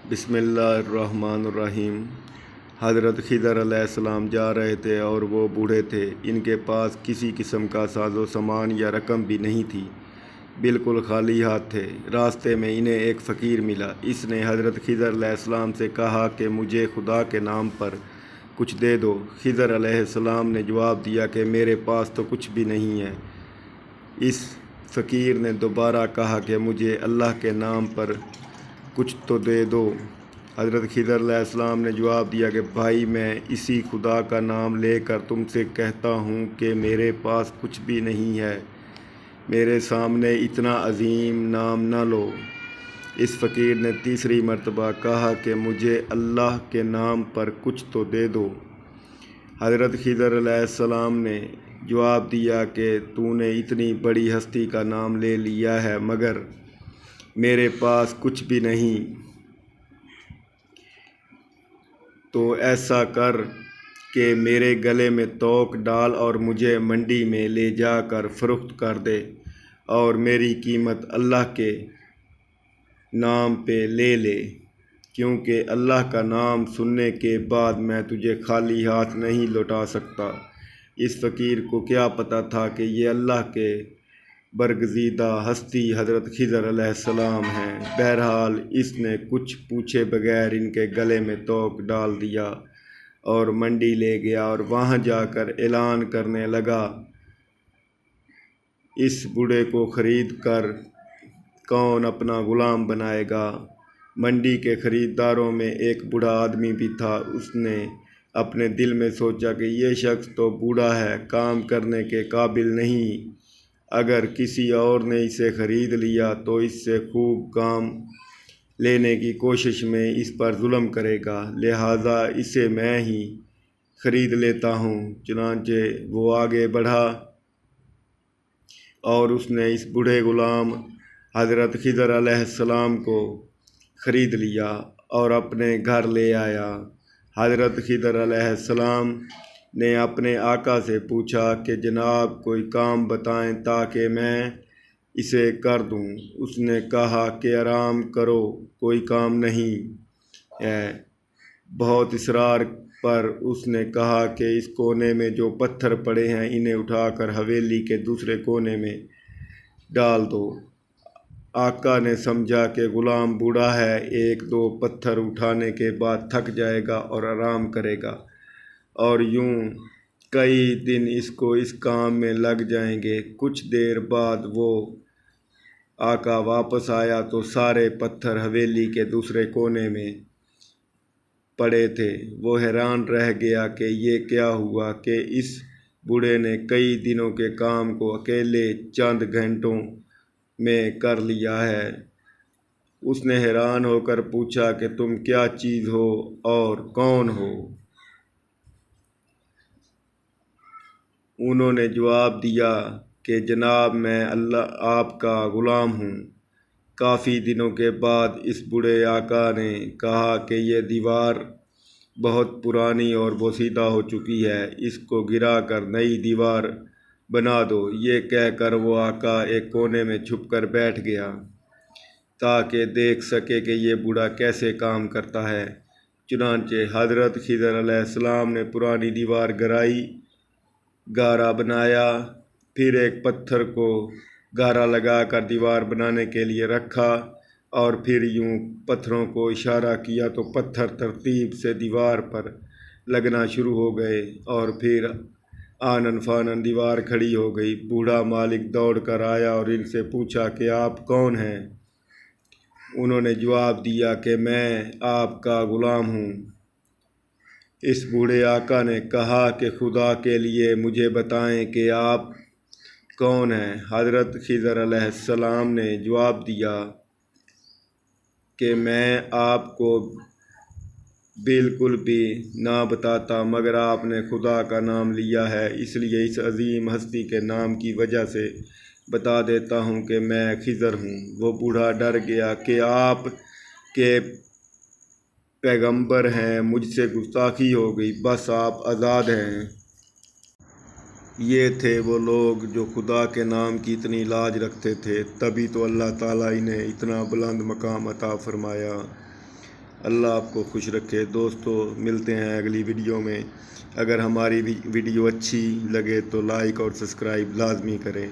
بسم اللہ الرحمن الرحیم۔ حضرت خضر علیہ السلام جا رہے تھے اور وہ بوڑھے تھے۔ ان کے پاس کسی قسم کا ساز و سامان یا رقم بھی نہیں تھی، بالکل خالی ہاتھ تھے۔ راستے میں انہیں ایک فقیر ملا۔ اس نے حضرت خضر علیہ السلام سے کہا کہ مجھے خدا کے نام پر کچھ دے دو۔ خضر علیہ السلام نے جواب دیا کہ میرے پاس تو کچھ بھی نہیں ہے۔ اس فقیر نے دوبارہ کہا کہ مجھے اللہ کے نام پر کچھ تو دے دو۔ حضرت خضر علیہ السلام نے جواب دیا کہ بھائی، میں اسی خدا کا نام لے کر تم سے کہتا ہوں کہ میرے پاس کچھ بھی نہیں ہے، میرے سامنے اتنا عظیم نام نہ لو۔ اس فقیر نے تیسری مرتبہ کہا کہ مجھے اللہ کے نام پر کچھ تو دے دو۔ حضرت خضر علیہ السلام نے جواب دیا کہ تو نے اتنی بڑی ہستی کا نام لے لیا ہے مگر میرے پاس کچھ بھی نہیں، تو ایسا کر کہ میرے گلے میں توق ڈال اور مجھے منڈی میں لے جا کر فروخت کر دے اور میری قیمت اللہ کے نام پہ لے لے، کیونکہ اللہ کا نام سننے کے بعد میں تجھے خالی ہاتھ نہیں لوٹا سکتا۔ اس فقیر کو کیا پتہ تھا کہ یہ اللہ کے برگزیدہ ہستی حضرت خضر علیہ السلام ہیں۔ بہرحال اس نے کچھ پوچھے بغیر ان کے گلے میں توق ڈال دیا اور منڈی لے گیا اور وہاں جا کر اعلان کرنے لگا، اس بوڑھے کو خرید کر کون اپنا غلام بنائے گا؟ منڈی کے خریداروں میں ایک بوڑھا آدمی بھی تھا۔ اس نے اپنے دل میں سوچا کہ یہ شخص تو بوڑھا ہے، کام کرنے کے قابل نہیں، اگر کسی اور نے اسے خرید لیا تو اس سے خوب کام لینے کی کوشش میں اس پر ظلم کرے گا، لہٰذا اسے میں ہی خرید لیتا ہوں۔ چنانچہ وہ آگے بڑھا اور اس نے اس بوڑھے غلام حضرت خضر علیہ السلام کو خرید لیا اور اپنے گھر لے آیا۔ حضرت خضر علیہ السلام نے اپنے آقا سے پوچھا کہ جناب کوئی کام بتائیں تاکہ میں اسے کر دوں۔ اس نے کہا کہ آرام کرو، کوئی کام نہیں ہے۔ بہت اصرار پر اس نے کہا کہ اس کونے میں جو پتھر پڑے ہیں انہیں اٹھا کر حویلی کے دوسرے کونے میں ڈال دو۔ آقا نے سمجھا کہ غلام بوڑھا ہے، ایک دو پتھر اٹھانے کے بعد تھک جائے گا اور آرام کرے گا، اور یوں کئی دن اس کو اس کام میں لگ جائیں گے۔ کچھ دیر بعد وہ آقا واپس آیا تو سارے پتھر حویلی کے دوسرے کونے میں پڑے تھے۔ وہ حیران رہ گیا کہ یہ کیا ہوا کہ اس بوڑھے نے کئی دنوں کے کام کو اکیلے چند گھنٹوں میں کر لیا ہے۔ اس نے حیران ہو کر پوچھا کہ تم کیا چیز ہو اور کون ہو؟ انہوں نے جواب دیا کہ جناب میں آپ کا غلام ہوں۔ کافی دنوں کے بعد اس بوڑھے آقا نے کہا کہ یہ دیوار بہت پرانی اور بوسیدہ ہو چکی ہے، اس کو گرا کر نئی دیوار بنا دو۔ یہ کہہ کر وہ آقا ایک کونے میں چھپ کر بیٹھ گیا تاکہ دیکھ سکے کہ یہ بوڑھا کیسے کام کرتا ہے۔ چنانچہ حضرت خضر علیہ السلام نے پرانی دیوار گرائی، گارا بنایا، پھر ایک پتھر کو گارا لگا کر دیوار بنانے کے لیے رکھا اور پھر یوں پتھروں کو اشارہ کیا تو پتھر ترتیب سے دیوار پر لگنا شروع ہو گئے اور پھر آنن فانن دیوار کھڑی ہو گئی۔ بوڑھا مالک دوڑ کر آیا اور ان سے پوچھا کہ آپ کون ہیں؟ انہوں نے جواب دیا کہ میں آپ کا غلام ہوں۔ اس بوڑھے آقا نے کہا کہ خدا کے لیے مجھے بتائیں کہ آپ کون ہیں؟ حضرت خضر علیہ السلام نے جواب دیا کہ میں آپ کو بالکل بھی نہ بتاتا، مگر آپ نے خدا کا نام لیا ہے، اس لیے اس عظیم ہستی کے نام کی وجہ سے بتا دیتا ہوں کہ میں خضر ہوں۔ وہ بوڑھا ڈر گیا کہ آپ کے پیغمبر ہیں، مجھ سے گستاخی ہو گئی، بس آپ آزاد ہیں۔ یہ تھے وہ لوگ جو خدا کے نام کی اتنی لاج رکھتے تھے، تبھی تو اللہ تعالیٰ انہیں اتنا بلند مقام عطا فرمایا۔ اللہ آپ کو خوش رکھے۔ دوستو ملتے ہیں اگلی ویڈیو میں۔ اگر ہماری ویڈیو اچھی لگے تو لائک اور سبسکرائب لازمی کریں۔